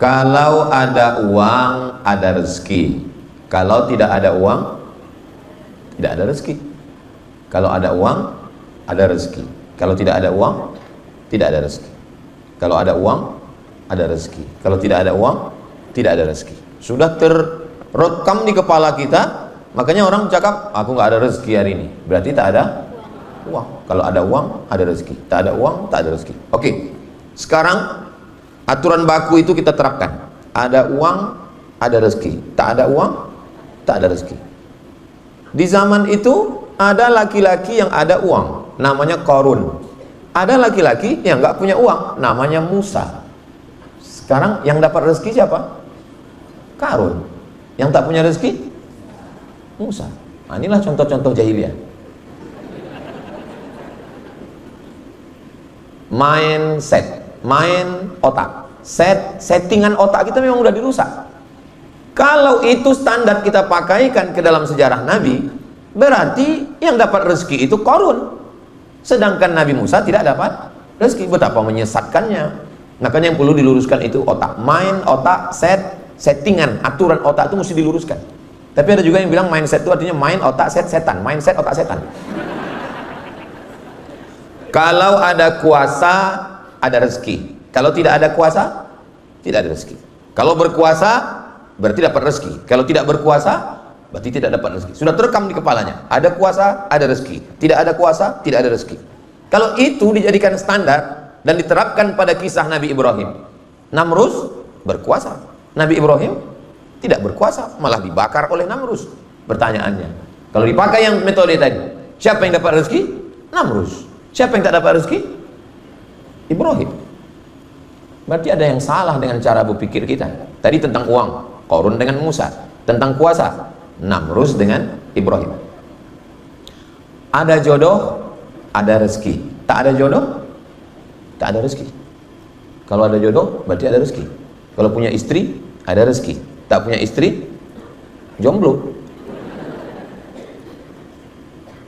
Kalau ada uang, ada rezeki. Kalau tidak ada uang, tidak ada rezeki. Kalau ada uang, ada rezeki. Kalau tidak ada uang, tidak ada rezeki. Kalau ada uang, ada rezeki. Kalau tidak ada uang, tidak ada rezeki. Sudah terrekam di kepala kita, makanya orang cakap, aku nggak ada rezeki hari ini. Berarti tak ada uang. Kalau ada uang, ada rezeki. Tak ada uang, tak ada rezeki. Oke, sekarang aturan baku itu kita terapkan. Ada uang, ada rezeki. Tak ada uang, tak ada rezeki. Di zaman itu ada laki-laki yang ada uang, namanya Qarun. Ada laki-laki yang nggak punya uang, namanya Musa. Sekarang yang dapat rezeki siapa? Qarun. Yang tak punya rezeki? Musa. Nah, inilah contoh-contoh jahiliyah. Mindset, main otak, settingan otak kita memang udah dirusak. Kalau itu standar kita pakaikan ke dalam sejarah Nabi, berarti yang dapat rezeki itu Qarun, sedangkan Nabi Musa tidak dapat rezeki. Betapa menyesatkannya. Makanya yang perlu diluruskan itu otak, main otak, settingan, aturan otak itu mesti diluruskan. Tapi ada juga yang bilang mindset itu artinya main otak setan, mindset otak setan. Kalau ada kuasa, ada rezeki. Kalau tidak ada kuasa, tidak ada rezeki. Kalau berkuasa, berarti dapat rezeki. Kalau tidak berkuasa, berarti tidak dapat rezeki. Sudah terekam di kepalanya. Ada kuasa, ada rezeki. Tidak ada kuasa, tidak ada rezeki. Kalau itu dijadikan standar dan diterapkan pada kisah Nabi Ibrahim, Namrus berkuasa, Nabi Ibrahim tidak berkuasa, malah dibakar oleh Namrus. Pertanyaannya, kalau dipakai yang metode tadi, siapa yang dapat rezeki? Namrus. Siapa yang tak dapat rezeki? Ibrahim. Berarti ada yang salah dengan cara berpikir kita. Tadi tentang uang, Qarun dengan Musa. Tentang kuasa, Namrus dengan Ibrahim. Ada jodoh, ada rezeki. Tak ada jodoh, tak ada rezeki. Kalau ada jodoh, berarti ada rezeki. Kalau punya istri, ada rezeki. Tak punya istri, jomblo.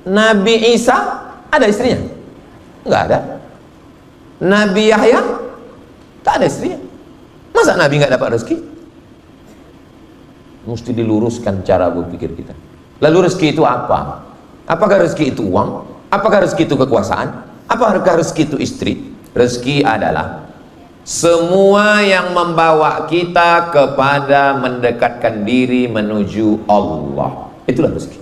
Nabi Isa ada istrinya? Enggak ada. Nabi Yahya tak ada istrinya. Masa Nabi nggak dapat rezeki? Mesti diluruskan cara berpikir kita. Lalu rezeki itu apa? Apakah rezeki itu uang? Apakah rezeki itu kekuasaan? Apakah rezeki itu istri? Rezeki adalah semua yang membawa kita kepada mendekatkan diri menuju Allah. Itulah rezeki.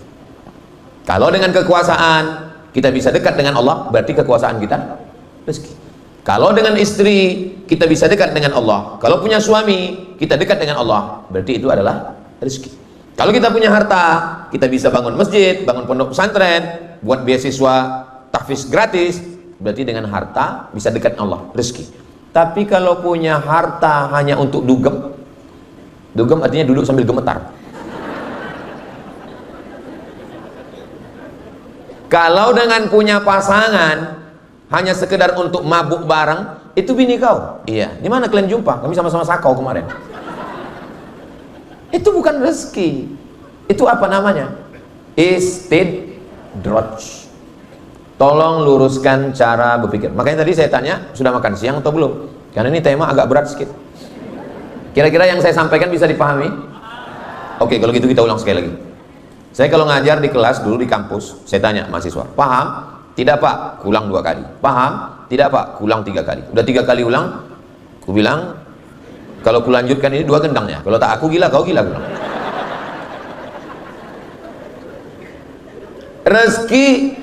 Kalau dengan kekuasaan kita bisa dekat dengan Allah, berarti kekuasaan kita rezeki. Kalau dengan istri kita bisa dekat dengan Allah, kalau punya suami kita dekat dengan Allah, berarti itu adalah rezeki. Kalau kita punya harta, kita bisa bangun masjid, bangun pondok pesantren, buat beasiswa tahfiz gratis, berarti dengan harta bisa dekat dengan Allah, rezeki. Tapi kalau punya harta hanya untuk dugem, dugem artinya duduk sambil gemetar. Kalau dengan punya pasangan hanya sekedar untuk mabuk bareng, itu bini kau. Iya, di mana kalian jumpa? Kami sama-sama sakau kemarin. Itu bukan rezeki. Itu apa namanya? Istidraj. Tolong luruskan cara berpikir. Makanya tadi saya tanya, sudah makan siang atau belum? Karena ini tema agak berat sedikit. Kira-kira yang saya sampaikan bisa dipahami? Oke, kalau gitu kita ulang sekali lagi. Saya kalau ngajar di kelas dulu di kampus, saya tanya mahasiswa, paham? Tidak Pak, ulang 2 kali. Paham? Tidak Pak, ulang 3 kali. Udah 3 kali ulang, aku bilang, kalau aku lanjutkan ini 2 gendangnya. Kalau tak aku gila, kau gila. Rezeki,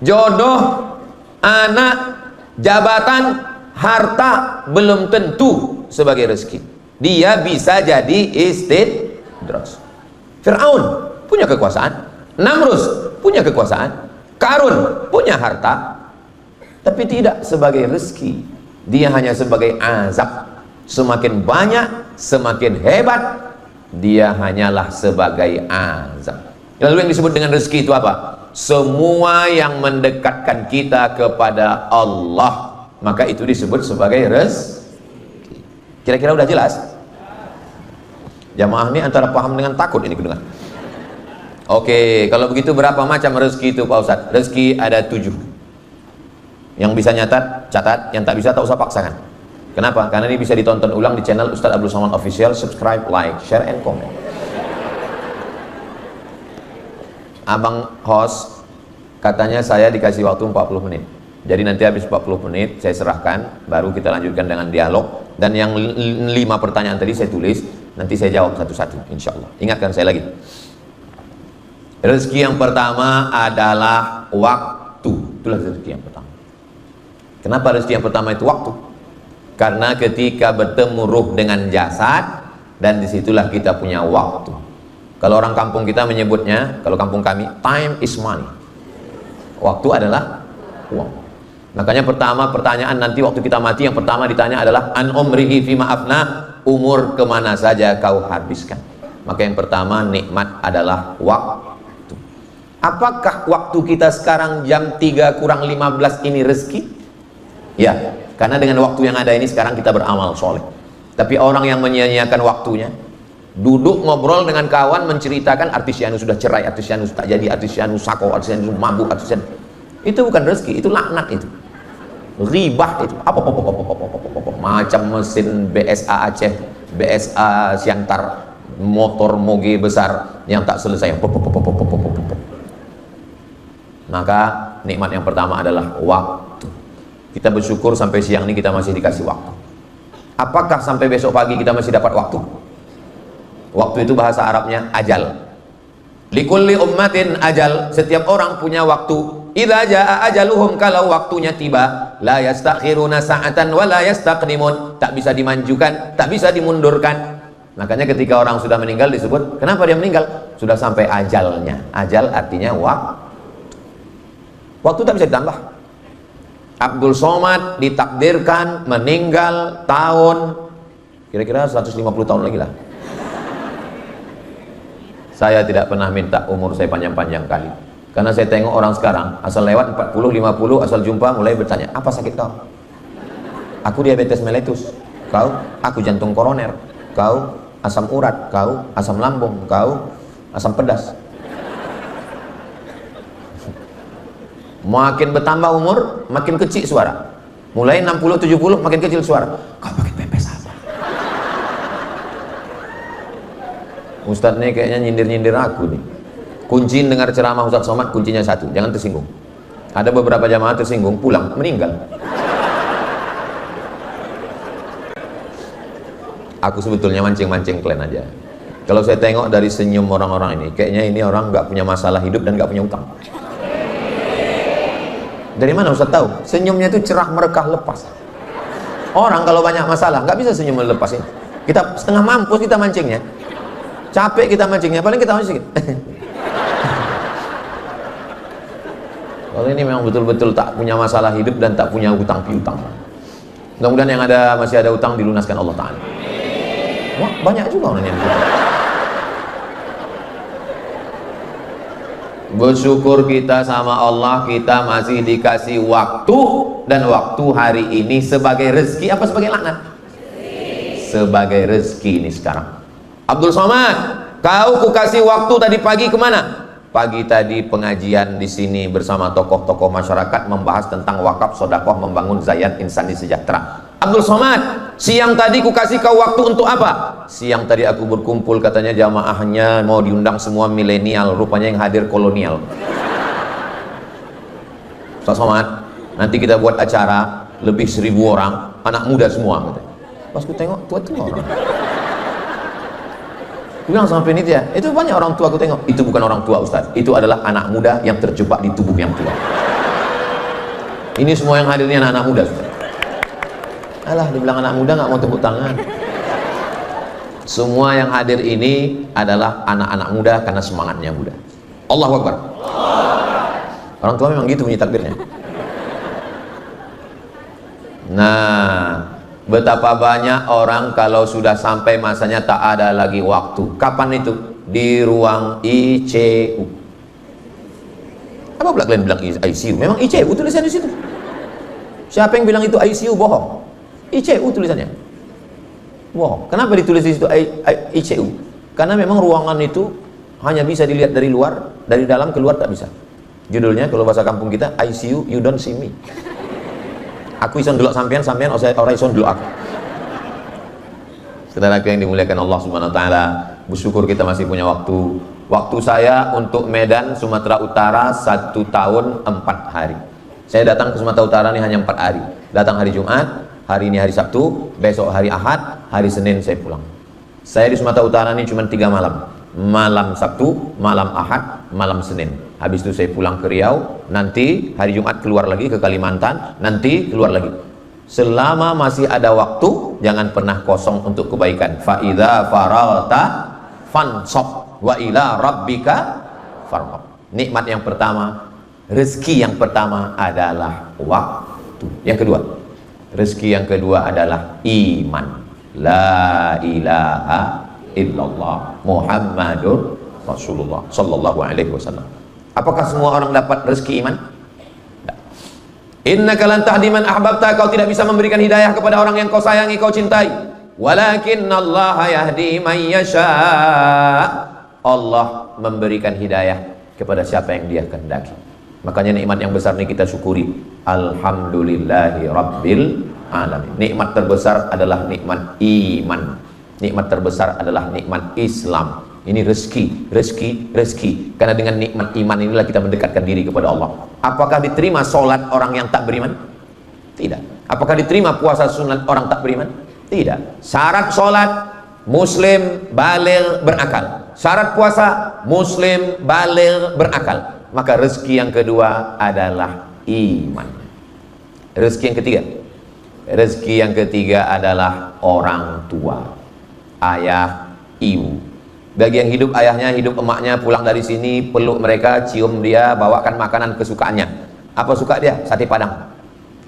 jodoh, anak, jabatan, harta belum tentu sebagai rezeki. Dia bisa jadi istidraj. Fir'aun punya kekuasaan, Namrus punya kekuasaan, Qarun punya harta, tapi tidak sebagai rezeki. Dia hanya sebagai azab. Semakin banyak, semakin hebat, dia hanyalah sebagai azab. Lalu yang disebut dengan rezeki itu apa? Semua yang mendekatkan kita kepada Allah, maka itu disebut sebagai rezeki. Kira-kira udah jelas? Jamaah ini antara paham dengan takut ini kedengar. Oke, kalau begitu berapa macam rezeki itu Pak Ustadz? Rezeki ada 7. Yang bisa nyatat, catat. Yang tak bisa tak usah paksakan. Kenapa? Karena ini bisa ditonton ulang di channel Ustadz Abdul Somad Official. Subscribe, like, share, and comment. Abang host, katanya saya dikasih waktu 40 menit. Jadi nanti habis 40 menit saya serahkan, baru kita lanjutkan dengan dialog. Dan yang 5 pertanyaan tadi saya tulis, nanti saya jawab satu-satu, insya Allah. Ingatkan saya lagi. Rezeki yang pertama adalah waktu. Itulah rezeki yang pertama. Kenapa rezeki yang pertama itu waktu? Karena ketika bertemu ruh dengan jasad, dan disitulah kita punya waktu. Kalau orang kampung kita menyebutnya, kalau kampung kami, time is money. Waktu adalah uang. Makanya pertama pertanyaan nanti waktu kita mati, yang pertama ditanya adalah an umrihi fima afna, umur kemana saja kau habiskan. Maka yang pertama nikmat adalah waktu. Apakah waktu kita sekarang jam 3 kurang 15 ini rezeki? Ya, karena dengan waktu yang ada ini sekarang kita beramal soleh. Tapi orang yang menyia-nyiakan waktunya, duduk ngobrol dengan kawan menceritakan artis Yanu sudah cerai, artis Yanu tak jadi, artis Yanu sako, artis Yanu mabuk, artis Yanu. Itu bukan rezeki, itu laknat itu. Ribah itu. Apa macam mesin BSA Aceh, BSA Siantar, motor moge besar yang tak selesai. Maka nikmat yang pertama adalah waktu. Kita bersyukur sampai siang ini kita masih dikasih waktu. Apakah sampai besok pagi kita masih dapat waktu? Waktu itu bahasa Arabnya ajal. Likulli ummatin ajal. Setiap orang punya waktu. Idza jaa ajaluhum, kalau waktunya tiba, la yastakhiruna sa'atan wa la yastaqdimun. Tak bisa dimajukan, tak bisa dimundurkan. Makanya ketika orang sudah meninggal disebut, kenapa dia meninggal? Sudah sampai ajalnya. Ajal artinya waktu. Waktu tak bisa ditambah. Abdul Somad ditakdirkan meninggal tahun kira-kira 150 tahun lagi lah. Saya tidak pernah minta umur saya panjang-panjang kali, karena saya tengok orang sekarang asal lewat 40, 50, asal jumpa mulai bertanya, apa sakit kau? Aku diabetes mellitus. Kau? Aku jantung koroner. Kau? Asam urat. Kau? Asam lambung. Kau? Asam pedas. Makin bertambah umur, makin kecil suara. Mulai 60, 70, makin kecil suara. Kau pakai pepes apa? Ustadz nih kayaknya nyindir-nyindir aku nih. Kunci dengar ceramah Ustadz Somad, kuncinya satu, jangan tersinggung. Ada beberapa jamaah tersinggung, pulang, meninggal. Aku sebetulnya mancing-mancing kalian aja. Kalau saya tengok dari senyum orang-orang ini, kayaknya ini orang nggak punya masalah hidup dan nggak punya utang. Dari mana Ustaz tahu? Senyumnya itu cerah, merekah, lepas. Orang kalau banyak masalah nggak bisa senyum melepas ini. Kita setengah mampus kita mancingnya, capek kita mancingnya, paling kita mancing. Kalau ini memang betul-betul tak punya masalah hidup dan tak punya utang piutang. Mudah-mudahan yang ada masih ada utang dilunaskan Allah Ta'ala. Wah, banyak juga orang yang utang. Bersyukur kita sama Allah, kita masih dikasih waktu, dan waktu hari ini sebagai rezeki apa sebagai laknat? Sebagai rezeki ini sekarang. Abdul Somad, kau ku kasih waktu tadi pagi kemana? Pagi tadi pengajian di sini bersama tokoh-tokoh masyarakat membahas tentang wakaf sodakoh membangun Zayan Insani Sejahtera. Abdul Somad, siang tadi ku kasih kau waktu untuk apa? Siang tadi aku berkumpul, katanya jamaahnya mau diundang semua milenial, rupanya yang hadir kolonial. Ustaz Somad, nanti kita buat acara lebih 1000 orang, anak muda semua, katanya. Pas ku tengok, tua-tua orang. Aku bilang sama penitia, itu banyak orang tua, aku tengok, itu bukan orang tua Ustaz, itu adalah anak muda yang terjebak di tubuh yang tua. Ini semua yang hadirnya anak-anak muda, Ustaz. Alah, dibilang anak muda nggak mau tepuk tangan. Semua yang hadir ini adalah anak-anak muda karena semangatnya muda. Allahu Akbar. Orang tua memang gitu bunyi takbirnya. Nah, betapa banyak orang kalau sudah sampai masanya tak ada lagi waktu. Kapan itu? Di ruang ICU. Apa pula kalian bilang ICU? Memang ICU tulisan di situ. Siapa yang bilang itu ICU bohong? ICU tulisannya. Wow, kenapa ditulis di situ ICU? Karena memang ruangan itu hanya bisa dilihat dari luar, dari dalam keluar tak bisa. Judulnya kalau bahasa kampung kita ICU, you don't see me. Aku ison delok sampean, sampean orang ison delok aku. Saudaraku yang dimuliakan Allah Subhanahu wa taala, bersyukur kita masih punya waktu. Waktu saya untuk Medan, Sumatera Utara 1 tahun 4 hari. Saya datang ke Sumatera Utara ini hanya 4 hari. Datang hari Jumat, hari ini hari Sabtu, besok hari Ahad, hari Senin saya pulang. Saya di Sumatera Utara ini cuma 3 malam. Malam Sabtu, malam Ahad, malam Senin. Habis itu saya pulang ke Riau, nanti hari Jumat keluar lagi ke Kalimantan, nanti keluar lagi. Selama masih ada waktu, jangan pernah kosong untuk kebaikan. Fa idza faragta fansab wa ila rabbika farghab. Nikmat yang pertama, rezeki yang pertama adalah waktu. Yang kedua, rezeki yang kedua adalah iman. La ilaha illallah Muhammadur Rasulullah sallallahu alaihi wasallam. Apakah semua orang dapat rezeki iman? Tidak. Innaka lan tahdi man ahbabta, kau tidak bisa memberikan hidayah kepada orang yang kau sayangi, kau cintai. Walakinnallaha yahdi man yasha. Allah memberikan hidayah kepada siapa yang dia kehendaki. Makanya nikmat yang besar ini kita syukuri. Alhamdulillahi rabbil alamin. Nikmat terbesar adalah nikmat iman. Nikmat terbesar adalah nikmat Islam. Ini rezeki, rezeki, rezeki. Karena dengan nikmat iman inilah kita mendekatkan diri kepada Allah. Apakah diterima sholat orang yang tak beriman? Tidak. Apakah diterima puasa sunat orang tak beriman? Tidak. Syarat sholat, muslim baligh berakal. Syarat puasa, muslim baligh berakal. Maka rezeki yang kedua adalah iman. Rezeki yang ketiga, rezeki yang ketiga adalah orang tua, ayah, ibu. Bagi yang hidup ayahnya, hidup emaknya, pulang dari sini, peluk mereka, cium dia, bawakan makanan kesukaannya. Apa suka dia? Sate Padang.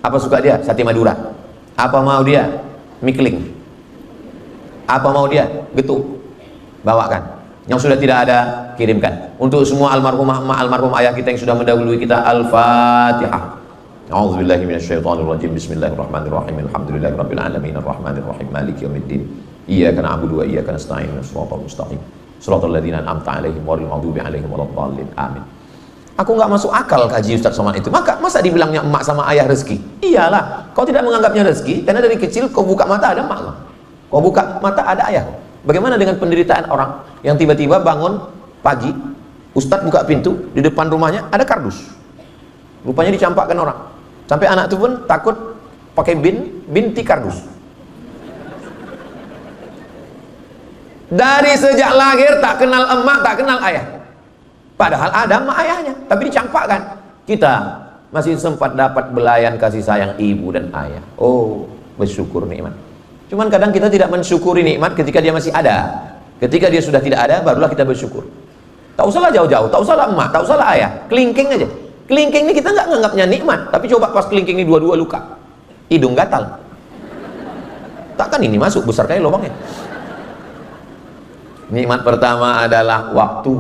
Apa suka dia? Sate Madura. Apa mau dia? Mie keling. Apa mau dia? Getuk. Bawakan. Yang sudah tidak ada, kirimkan. Untuk semua almarhumah emak, almarhum ayah kita yang sudah mendahului kita, Al-Fatihah. A'udzubillahi minasyaitonirrajim. Bismillahirrahmanirrahim. Alhamdulillahirabbil alamin arrahmanirrahim maliki yaumiddin. Iyyaka na'budu wa iyyaka nasta'in shiratal mustaqim. Shiratal ladzina an'amta 'alaihim ghairil maghdubi 'alaihim waladdallin. Amin. Aku nggak masuk akal kaji Ustaz Somad itu. Masa dibilangnya emak sama ayah rezeki? Iyalah, kau tidak menganggapnya rezeki karena dari kecil kau buka mata ada emak, kau buka mata ada ayah. Bagaimana dengan penderitaan orang yang tiba-tiba bangun pagi, Ustadz buka pintu, di depan rumahnya ada kardus, rupanya dicampakkan orang, sampai anak itu pun takut pakai binti kardus. Dari sejak lahir tak kenal emak, tak kenal ayah, padahal ada emak ayahnya, tapi dicampakkan. Kita masih sempat dapat belayan kasih sayang ibu dan ayah. Oh, bersyukur nikmat. Cuman kadang kita tidak mensyukuri nikmat ketika dia masih ada. Ketika dia sudah tidak ada, barulah kita bersyukur. Tak usahlah jauh-jauh, tak usahlah emak, tak usahlah ayah, kelingking aja. Kelingking ini kita nggak nganggapnya nikmat, tapi coba pas kelingking ini dua-dua luka, hidung gatal, takkan ini masuk besar kayak lubangnya. Nikmat pertama adalah waktu.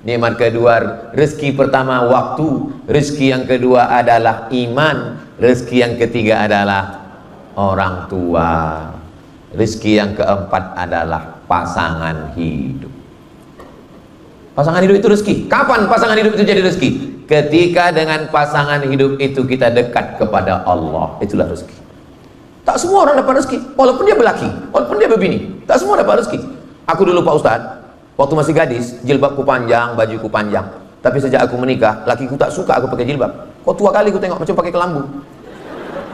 Nikmat kedua, rezeki pertama waktu. Rezeki yang kedua adalah iman. Rezeki yang ketiga adalah orang tua. Rezeki yang keempat adalah pasangan hidup. Pasangan hidup itu rezeki. Kapan pasangan hidup itu jadi rezeki? Ketika dengan pasangan hidup itu kita dekat kepada Allah. Itulah rezeki. Tak semua orang dapat rezeki, walaupun dia berlaki, walaupun dia berbini, tak semua dapat rezeki. Aku dulu Pak Ustadz, waktu masih gadis, jilbabku panjang, bajuku panjang. Tapi sejak aku menikah, lakiku tak suka aku pakai jilbab. Kok tua kali aku tengok macam pakai kelambu.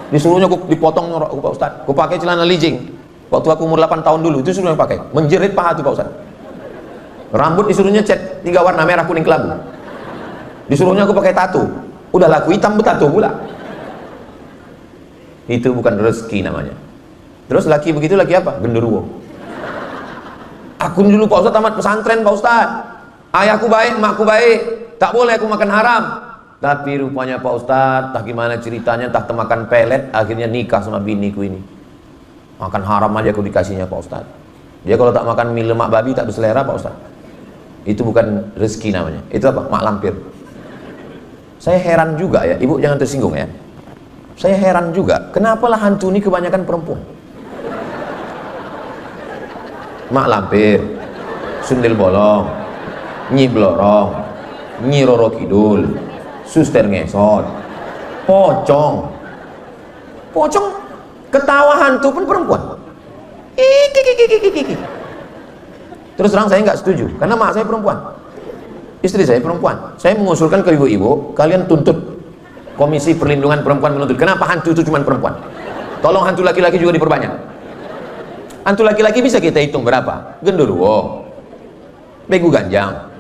Disuruhnya aku dipotong norok aku Pak Ustadz. Aku pakai celana legging. Waktu aku umur 8 tahun dulu, itu suruhnya pakai. Menjerit paha tuh Pak Ustadz. Rambut disuruhnya cat 3 warna, merah, kuning, kelabu. Disuruhnya aku pakai tato. Udah laku hitam bertato pula. Itu bukan rezeki namanya. Terus laki begitu, laki apa? Genderuwo. Aku dulu Pak Ustadz tamat pesantren Pak Ustadz. Ayahku baik, emakku baik, tak boleh aku makan haram. Tapi rupanya Pak Ustadz, tak gimana ceritanya, tak temakan pelet, akhirnya nikah sama biniku ini. Makan haram aja aku dikasihnya Pak Ustadz. Dia kalau tak makan mie lemak babi tak berselera Pak Ustadz. Itu bukan rezeki namanya. Itu apa? Mak lampir. Saya heran juga ya, ibu jangan tersinggung ya. Saya heran juga, kenapalah hantu ini kebanyakan perempuan. Mak lampir, sundel bolong, nyi blorong, nyi roro kidul, suster ngesot, pocong. Pocong ketawa hantu pun perempuan. Terus terang saya nggak setuju, karena mak saya perempuan, istri saya perempuan. Saya mengusulkan ke ibu-ibu, kalian tuntut Komisi Perlindungan Perempuan, menuntut kenapa hantu itu cuma perempuan. Tolong hantu laki-laki juga diperbanyak. Hantu laki-laki bisa kita hitung berapa? Genderuwo, begu ganjang,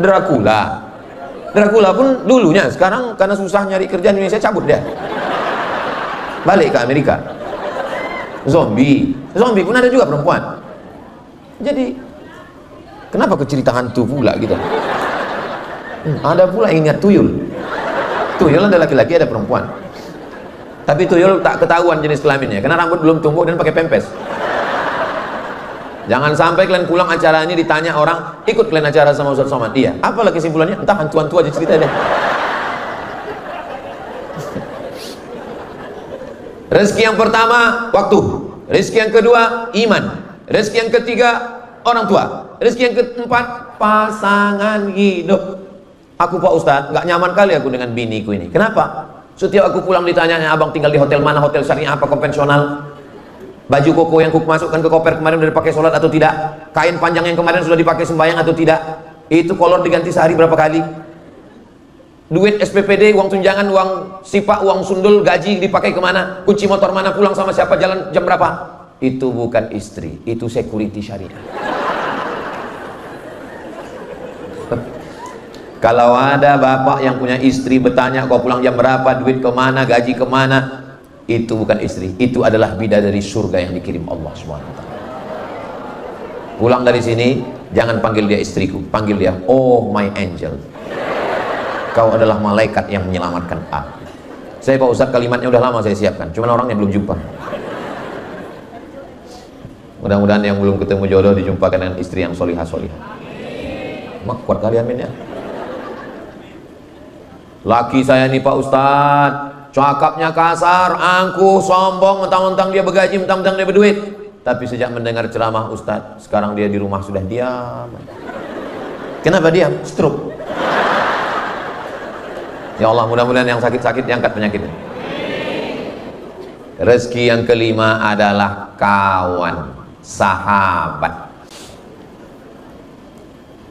Dracula pun dulunya, sekarang karena susah nyari kerja di Indonesia cabut dia, balik ke Amerika. Zombie pun ada juga perempuan. Jadi kenapa ke cerita hantu pula gitu? Ada pula yang ingat tuyul ada laki-laki, ada perempuan. Tapi tuyul tak ketahuan jenis kelaminnya karena rambut belum tumbuh dan pakai pempes. Jangan sampai kalian pulang acara ini ditanya orang, ikut kalian acara sama Ustaz Somad? Iya. Apalah kesimpulannya? Entah hantu-hantu aja ceritanya. Rezeki yang pertama waktu, rezeki yang kedua iman, rezeki yang ketiga orang tua, rezeki yang keempat pasangan hidup. Aku Pak Ustadz, nggak nyaman kali aku dengan biniku ini. Kenapa? Setiap aku pulang ditanya, abang tinggal di hotel mana, hotel syariah apa konvensional? Baju koko yang aku masukkan ke koper kemarin udah dipakai sholat atau tidak? Kain panjang yang kemarin sudah dipakai sembahyang atau tidak? Itu kolor diganti sehari berapa kali? Duit SPPD, uang tunjangan, uang sipak, uang sundul, gaji dipakai kemana? Kunci motor mana, pulang sama siapa, jalan jam berapa? Itu bukan istri, itu security syariah. Kalau ada bapak yang punya istri bertanya kau pulang jam berapa, duit kemana, gaji kemana, itu bukan istri, itu adalah bidadari surga yang dikirim Allah SWT. Pulang dari sini jangan panggil dia istriku, panggil dia oh my angel, kau adalah malaikat yang menyelamatkan aku. Saya Pak Ustadz kalimatnya udah lama saya siapkan, cuman orangnya belum jumpa. Mudah-mudahan yang belum ketemu jodoh dijumpakan dengan istri yang solihah-solihah. Mak kuat kali amin ya. Laki saya nih Pak Ustadz, cakapnya kasar, angkuh, sombong, mentang-mentang dia bergaji, mentang-mentang dia berduit. Tapi sejak mendengar ceramah Ustadz, sekarang dia di rumah sudah diam. Kenapa diam? Stroke. Ya Allah, mudah-mudahan yang sakit-sakit diangkat penyakitnya. Rezeki yang kelima adalah kawan, sahabat.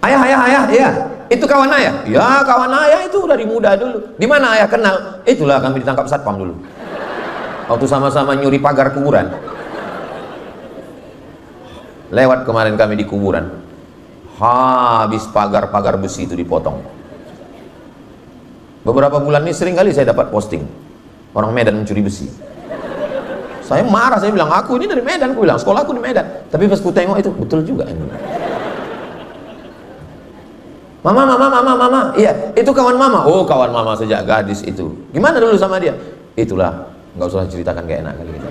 Ayah, iya. Itu kawan ayah? Ya, kawan ayah itu dari muda dulu. Di mana ayah kenal? Itulah kami ditangkap satpam dulu. Waktu sama-sama nyuri pagar kuburan. Lewat kemarin kami di kuburan. Habis pagar-pagar besi itu dipotong. Beberapa bulan ini sering kali saya dapat posting orang Medan mencuri besi. Saya marah, saya bilang, aku ini dari Medan, aku bilang, sekolah aku di Medan. Tapi pas ku tengok itu, betul juga ini. Mama, iya, itu kawan mama. Oh, kawan mama sejak gadis itu. Gimana dulu sama dia? Itulah, nggak usah ceritakan, gak enak kali gitu.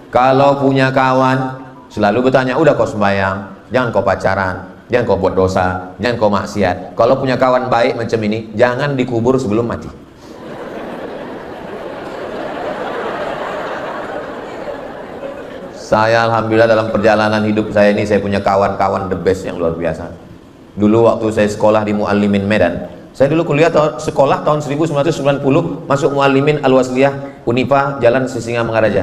Kalau punya kawan, selalu bertanya, udah kau sembahyang, jangan kau pacaran, jangan kau buat dosa, jangan kau maksiat. Kalau punya kawan baik macam ini, jangan dikubur sebelum mati. Saya alhamdulillah dalam perjalanan hidup saya ini, saya punya kawan-kawan the best yang luar biasa. Dulu waktu saya sekolah di Muallimin Medan, saya dulu kuliah sekolah tahun 1990, masuk Muallimin Al-Wasliyah Unipa Jalan Sisingamangaraja.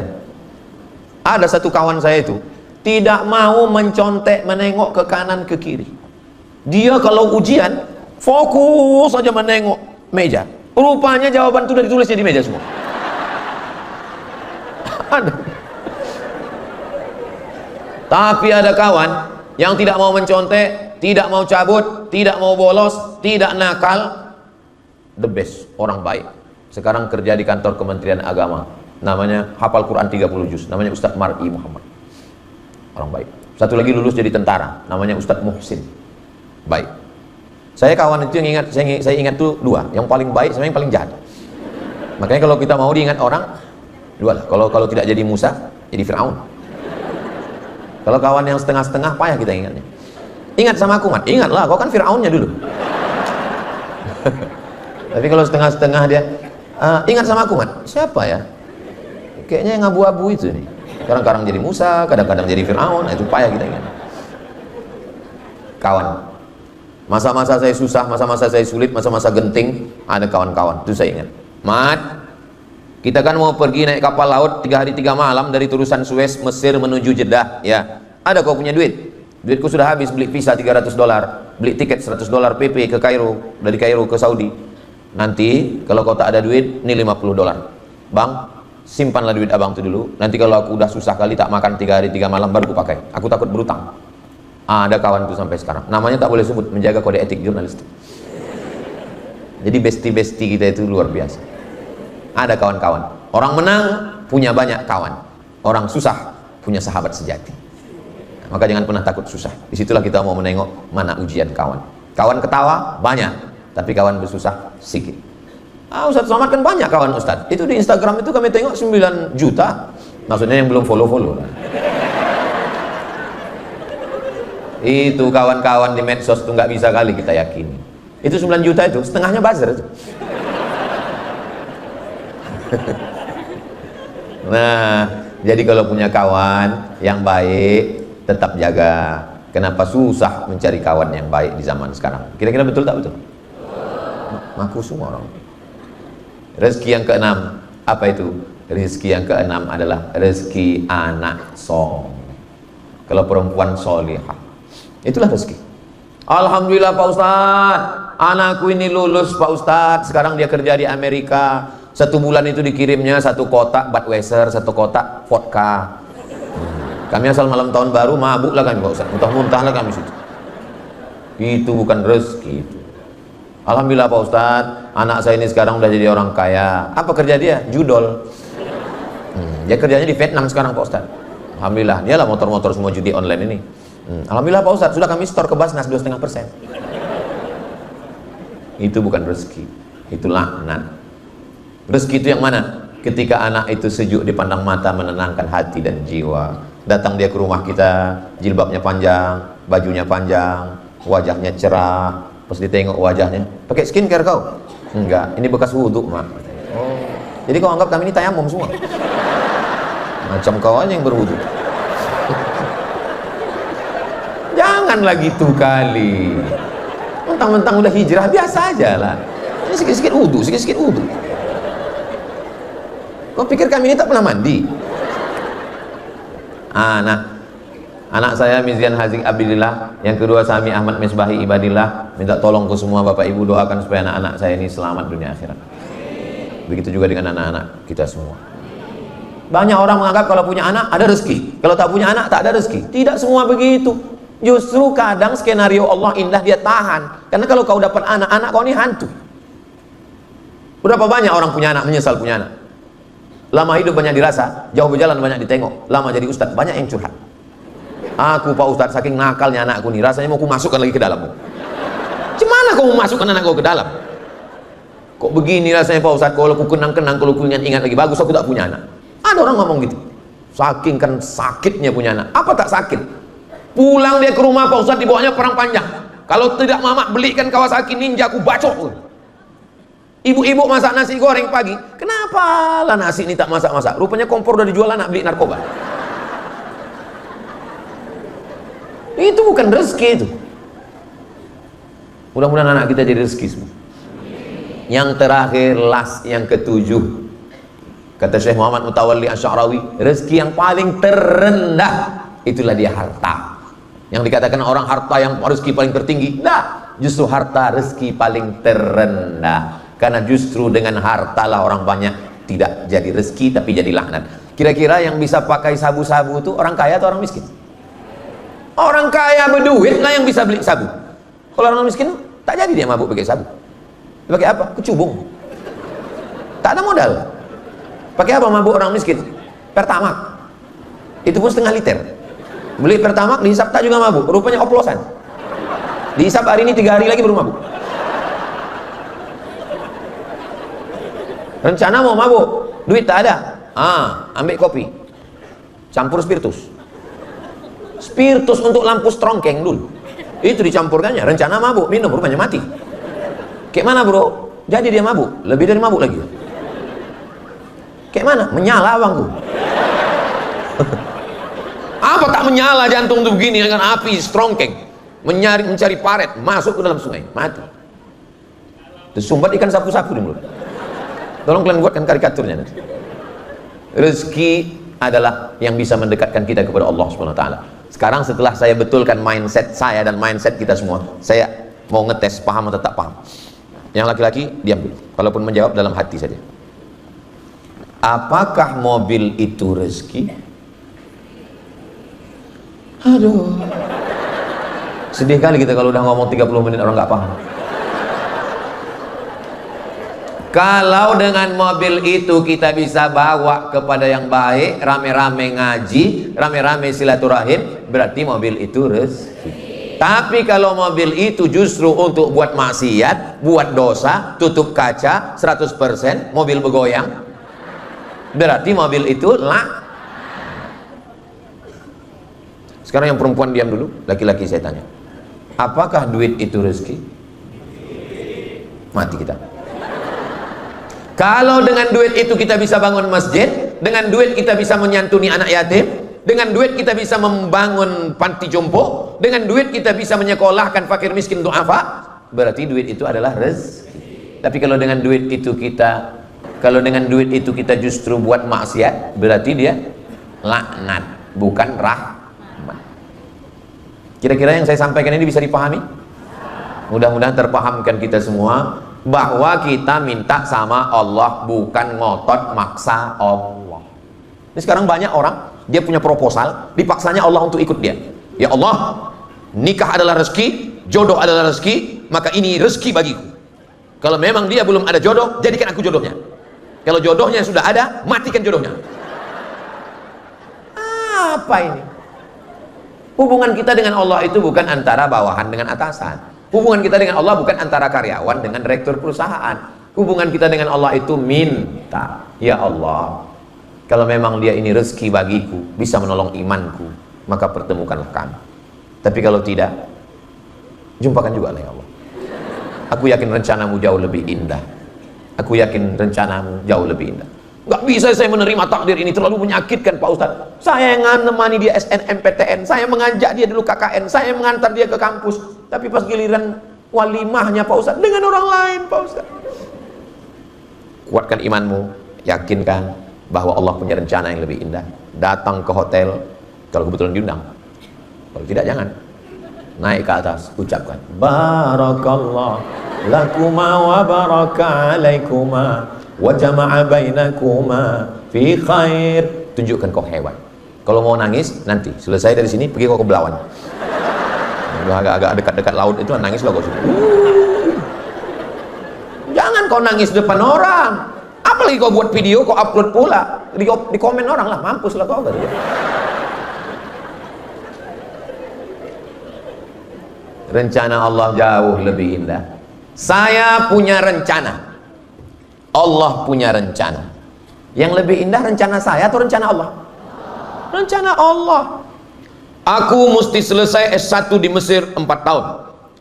Ada satu kawan saya itu tidak mau mencontek, menengok ke kanan ke kiri. Dia kalau ujian fokus saja menengok meja. Rupanya jawaban itu sudah ditulisnya di meja semua. Ada. Tapi ada kawan yang tidak mau mencontek, tidak mau cabut, tidak mau bolos, tidak nakal, the best, orang baik. Sekarang kerja di kantor Kementerian Agama, namanya hafal Quran 30 juz, namanya Ustadz Mar'i Muhammad, orang baik. Satu lagi lulus jadi tentara, namanya Ustadz Muhsin, baik. Saya kawan itu yang ingat, saya ingat tuh dua, yang paling baik sama yang paling jahat. Makanya kalau kita mau diingat orang, dua lah. Kalau tidak jadi Musa, jadi Fir'aun. Kalau kawan yang setengah-setengah, payah kita ingatnya. Ingat sama aku, Mat. Ingatlah, kau kan Fir'aunnya dulu. Tapi kalau setengah-setengah dia, ingat sama aku, Mat. Siapa ya? Kayaknya yang abu-abu itu nih. Kadang-kadang jadi Musa, kadang-kadang jadi Fir'aun. Itu payah kita ingat. Kawan. Masa-masa saya susah, masa-masa saya sulit, masa-masa genting, ada kawan-kawan. Itu saya ingat. Mat, Kita kan mau pergi naik kapal laut 3 hari 3 malam dari turusan Suez, Mesir menuju Jeddah, ya. Ada kau punya duit? Duitku sudah habis beli visa $300, beli tiket $100 PP ke Kairo, dari Kairo ke Saudi. Nanti kalau kau tak ada duit, ini $50. Bang, simpanlah duit abang itu dulu. Nanti kalau aku udah susah kali tak makan 3 hari 3 malam baru aku pakai. Aku takut berutang. Ada kawan itu sampai sekarang. Namanya tak boleh sebut, menjaga kode etik jurnalistik. Jadi besti-besti kita itu luar biasa. Ada kawan-kawan. Orang menang punya banyak kawan. Orang susah punya sahabat sejati. Maka jangan pernah takut susah. Disitulah kita mau menengok mana ujian kawan. Kawan ketawa banyak, tapi kawan bersusah sedikit. Ustadz Somad kan banyak kawan Ustadz. Itu di Instagram itu kami tengok 9 juta. Maksudnya yang belum follow-follow. Itu kawan-kawan di medsos itu nggak bisa kali kita yakini. Itu 9 juta itu setengahnya buzzer itu. Nah, jadi kalau punya kawan yang baik, tetap jaga. Kenapa susah mencari kawan yang baik di zaman sekarang? Kira-kira betul tak betul? Ngaku semua orang. Rezeki yang keenam, apa itu? Rezeki yang keenam adalah rezeki anak soleh. Kalau perempuan solihah, itulah rezeki. Alhamdulillah Pak Ustadz, anakku ini lulus Pak Ustadz, sekarang dia kerja di Amerika. 1 bulan itu dikirimnya 1 kotak Budweiser, 1 kotak vodka. Kami asal malam tahun baru mabuk lah kami Pak Ustadz, muntah-muntah lah kami situ. Itu bukan rezeki itu. Alhamdulillah Pak Ustadz, anak saya ini sekarang udah jadi orang kaya. Apa kerja dia? Judol. Dia kerjanya di Vietnam sekarang Pak Ustadz. Alhamdulillah, dialah motor-motor semua judi online ini. Alhamdulillah Pak Ustadz, sudah kami store ke Basnas 2,5%. Itu bukan rezeki, itu laknat. Rezeki itu yang mana? Ketika anak itu sejuk dipandang mata, menenangkan hati dan jiwa. Datang dia ke rumah kita, jilbabnya panjang, bajunya panjang, wajahnya cerah. Pas ditengok wajahnya, pakai skincare kau? Enggak, ini bekas wudhu mak. Oh, jadi kau anggap kami ini tayamum semua? Macam kau aja yang berwudhu. Janganlah gitu kali. Mentang-mentang udah hijrah, biasa aja lah. Ini sikit-sikit wudhu, sikit-sikit wudhu. Kau pikir kami ini tak pernah mandi? Anak saya Mizian Hazik Abdillah, yang kedua Sami Ahmad Misbahi Ibadillah. Minta tolong ke semua Bapak Ibu, doakan supaya anak-anak saya ini selamat dunia akhirat. Begitu juga dengan anak-anak kita semua. Banyak orang menganggap kalau punya anak ada rezeki, kalau tak punya anak tak ada rezeki. Tidak semua begitu. Justru kadang skenario Allah indah dia tahan. Karena kalau kau dapat anak kau ini hantu. Berapa banyak orang punya anak menyesal punya anak. Lama hidup banyak dirasa, jauh berjalan banyak ditengok. Lama jadi ustadz banyak yang curhat. Aku Pak Ustadz saking nakalnya anakku nih, rasanya mau aku masukkan lagi ke dalammu. Gimana kau mau masukkan anak kau ke dalam? Kok begini rasanya Pak Ustadz, kalau aku kenang-kenang, kalau aku ingat lagi, bagus aku tak punya anak. Ada orang ngomong gitu. Saking kan sakitnya punya anak. Apa tak sakit? Pulang dia ke rumah Pak Ustadz, dibawanya perang panjang. Kalau tidak mamak belikan Kawasaki Ninja, aku bacok. Ibu-ibu masak nasi goreng pagi, kenapa lah nasi ini tak masak-masak? Rupanya kompor udah dijual, anak beli narkoba. Itu bukan rezeki itu. Mudah-mudahan anak kita jadi rezeki semua. Yang terakhir, yang ketujuh, kata Syekh Muhammad Mutawalli Asy'arawi, rezeki yang paling terendah itulah dia harta. Yang dikatakan orang harta yang rezeki paling tertinggi, nah, justru harta rezeki paling terendah. Karena justru dengan harta lah orang banyak tidak jadi rezeki tapi jadi laknat. Kira-kira yang bisa pakai sabu-sabu itu orang kaya atau orang miskin? Orang kaya berduit lah yang bisa beli sabu. Kalau orang miskin tak jadi dia mabuk pakai sabu. Dia pakai apa? Kecubung. Tak ada modal. Pakai apa mabuk orang miskin? Pertamax. Itu pun setengah liter. Beli Pertamax dihisap tak juga mabuk. Rupanya oplosan. Dihisap hari ini 3 hari lagi baru mabuk. Rencana mau mabuk, duit tak ada. Ambil kopi, campur spiritus. Spiritus untuk lampu strongkeng dulu. Itu dicampurkannya. Rencana mabuk, minum, rupanya mati. Kayak mana bro? Jadi dia mabuk, lebih dari mabuk lagi. Kayak mana? Menyala abangku. Apa tak menyala jantung tuh begini dengan api strongkeng, mencari paret, masuk ke dalam sungai, mati. Tersumbat ikan sapu-sapu di mulut. Tolong kalian buatkan karikaturnya nanti. Rezeki adalah yang bisa mendekatkan kita kepada Allah Subhanahu wa taala. Sekarang setelah saya betulkan mindset saya dan mindset kita semua, saya mau ngetes paham atau tak paham. Yang laki-laki diam dulu, kalaupun menjawab dalam hati saja. Apakah mobil itu rezeki? Aduh, sedih kali kita kalau udah ngomong 30 menit orang nggak paham. Kalau dengan mobil itu kita bisa bawa kepada yang baik, rame-rame ngaji, rame-rame silaturahim, berarti mobil itu rezeki. Tapi kalau mobil itu justru untuk buat maksiat, buat dosa, tutup kaca 100%, mobil bergoyang, berarti mobil itu lah. Sekarang yang perempuan diam dulu, laki-laki saya tanya, apakah duit itu rezeki? Mati kita. Kalau dengan duit itu kita bisa bangun masjid, dengan duit kita bisa menyantuni anak yatim, dengan duit kita bisa membangun panti jompo, dengan duit kita bisa menyekolahkan fakir miskin du'afa, berarti duit itu adalah rezeki. Tapi kalau dengan duit itu kita justru buat maksiat, berarti dia laknat, bukan rahmat. Kira-kira yang saya sampaikan ini bisa dipahami? Mudah-mudahan terpahamkan kita semua bahwa kita minta sama Allah, bukan ngotot maksa Allah. Ini sekarang banyak orang, dia punya proposal, dipaksanya Allah untuk ikut dia. Ya Allah, nikah adalah rezeki, jodoh adalah rezeki, maka ini rezeki bagiku. Kalau memang dia belum ada jodoh, jadikan aku jodohnya. Kalau jodohnya sudah ada, matikan jodohnya. Apa ini? Hubungan kita dengan Allah itu bukan antara bawahan dengan atasan. Hubungan kita dengan Allah bukan antara karyawan dengan direktur perusahaan. Hubungan kita dengan Allah itu minta, ya Allah, kalau memang dia ini rezeki bagiku, bisa menolong imanku, maka pertemukanlah kami. Tapi kalau tidak, jumpakan juga lah ya Allah. Aku yakin rencanamu jauh lebih indah. Aku yakin rencanamu jauh lebih indah. Gak bisa saya menerima takdir ini, terlalu menyakitkan Pak Ustadz. Saya yang menemani dia SNMPTN, saya mengajak dia dulu KKN, saya mengantar dia ke kampus. Tapi pas giliran walimahnya Pak Ustadz dengan orang lain Pak Ustadz. Kuatkan imanmu, yakinkan bahwa Allah punya rencana yang lebih indah. Datang ke hotel kalau kebetulan diundang, kalau tidak jangan. Naik ke atas, ucapkan barakallah lakuma wa baraka alaikuma wa jama'a bainakuma fi khair. Tunjukkan kau hebat. Kalau mau nangis nanti selesai dari sini pergi kau ke Belawan, agak-agak dekat-dekat laut itu, nangislah kau situ. Jangan kau nangis depan orang, apalagi kau buat video kau upload pula di komen orang, lah mampus lah kau. Rencana Allah jauh lebih indah. Saya punya rencana, Allah punya rencana. Yang lebih indah rencana saya atau rencana Allah? Rencana Allah. Aku mesti selesai S1 di Mesir 4 tahun.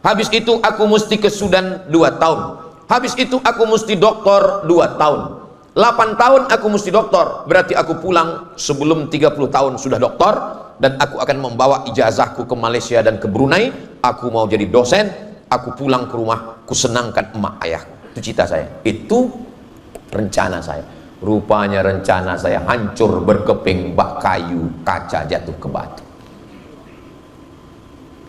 Habis itu aku mesti ke Sudan 2 tahun. Habis itu aku mesti doktor 2 tahun. 8 tahun aku mesti doktor. Berarti aku pulang sebelum 30 tahun sudah doktor. Dan aku akan membawa ijazahku ke Malaysia dan ke Brunei. Aku mau jadi dosen. Aku pulang ke rumah, ku senangkan emak ayahku. Itu cita saya. Itu rencana saya. Rupanya rencana saya hancur berkeping bak kayu, kaca jatuh ke batu.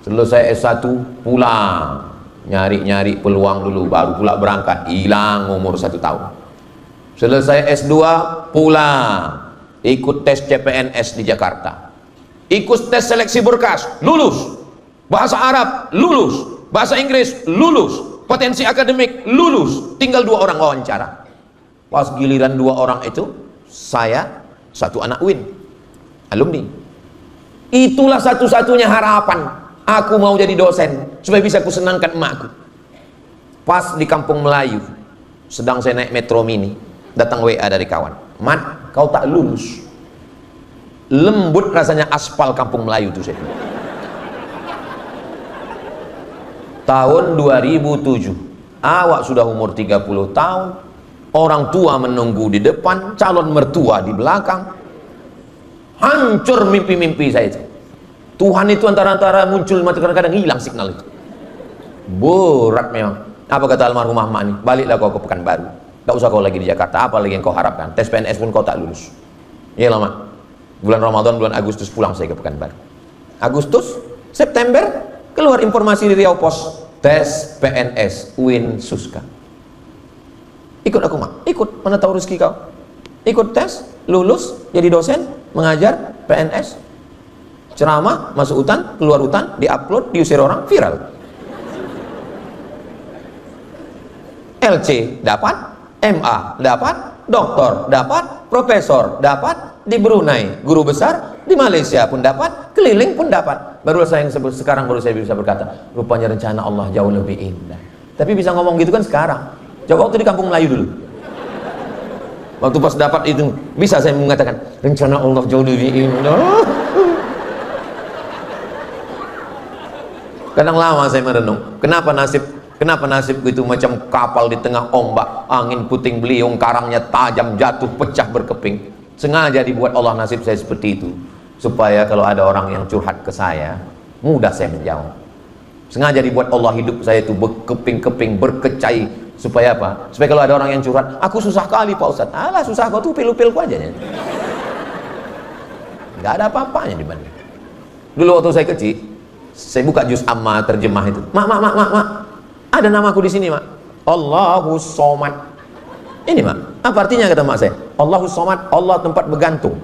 Selesai S1 pulang, nyari-nyari peluang dulu, baru pula berangkat, hilang umur 1 tahun. Selesai S2 pulang, ikut tes CPNS di Jakarta, ikut tes seleksi berkas, lulus. Bahasa Arab lulus, bahasa Inggris lulus, potensi akademik lulus, tinggal 2 orang wawancara. Pas giliran 2 orang itu, saya 1 anak UIN, alumni. Itulah satu-satunya harapan. Aku mau jadi dosen supaya bisa kusenangkan emakku. Pas di Kampung Melayu, sedang saya naik metro mini, datang WA dari kawan, "Mat, kau tak lulus." Lembut rasanya aspal Kampung Melayu itu saya. Tahun 2007, awak sudah umur 30 tahun, orang tua menunggu di depan, calon mertua di belakang. Hancur mimpi-mimpi saya itu. Tuhan itu antara-antara muncul, kadang-kadang hilang signal itu. Berat memang. Apa kata almarhumah mak ini? Baliklah kau ke Pekanbaru. Tak usah kau lagi di Jakarta. Apa lagi yang kau harapkan? Tes PNS pun kau tak lulus. Iya lama. Bulan Ramadan, bulan Agustus pulang saya ke Pekanbaru. Agustus, September keluar informasi di Riau Pos, tes PNS UIN Suska. Ikut aku mak, ikut, mana tahu rezeki kau. Ikut tes, lulus, jadi dosen, mengajar PNS, ceramah, masuk hutan, keluar hutan, diupload, diusir orang, viral. LC dapat, MA dapat, doktor dapat, profesor dapat, di Brunei guru besar, di Malaysia pun dapat, keliling pun dapat. Baru saya yang sekarang baru saya bisa berkata, rupanya rencana Allah jauh lebih indah. Tapi bisa ngomong gitu kan sekarang. Coba waktu di Kampung Melayu dulu. Waktu pas dapat itu bisa saya mengatakan rencana Allah jauh lebih indah. Kadang lama saya merenung, kenapa nasibku itu macam kapal di tengah ombak, angin puting beliung, karangnya tajam, jatuh, pecah, berkeping. Sengaja dibuat Allah nasib saya seperti itu, supaya kalau ada orang yang curhat ke saya, mudah saya menjawab. Sengaja dibuat Allah hidup saya itu berkeping-keping, berkecai, supaya apa? Supaya kalau ada orang yang curhat, aku susah kali Pak Ustadz. Alah, susah kau tuh upil-upilku aja ya. Nggak ada apa-apanya dibanding. Dulu waktu saya kecil, saya buka juz amma terjemah itu. Mak, ada namaku di sini mak. Allahus Somad. Ini mak, apa artinya kata mak saya? Allahus Somad, Allah tempat bergantung.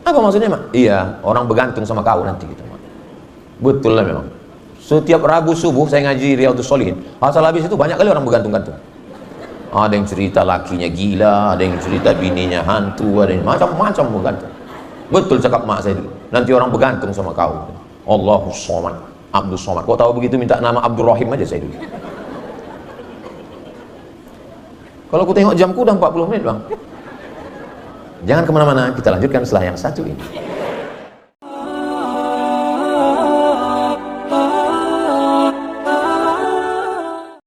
Apa maksudnya mak? Iya, orang bergantung sama kau nanti gitu mak. Betul lah memang. Setiap Rabu subuh saya ngaji Riyadhus Shalihin. Asal habis itu banyak kali orang bergantung-gantung. Ada yang cerita lakinya gila, ada yang cerita bininya hantu, ada yang macam-macam bergantung. Betul cakap mak saya dulu. Nanti orang bergantung sama kau. Allahus Somad, Abdul Somad. Kau tahu begitu minta nama Abdul Rahim aja saya dulu. Kalau aku tengok jamku udah 40 menit bang. Jangan kemana-mana, kita lanjutkan setelah yang satu ini.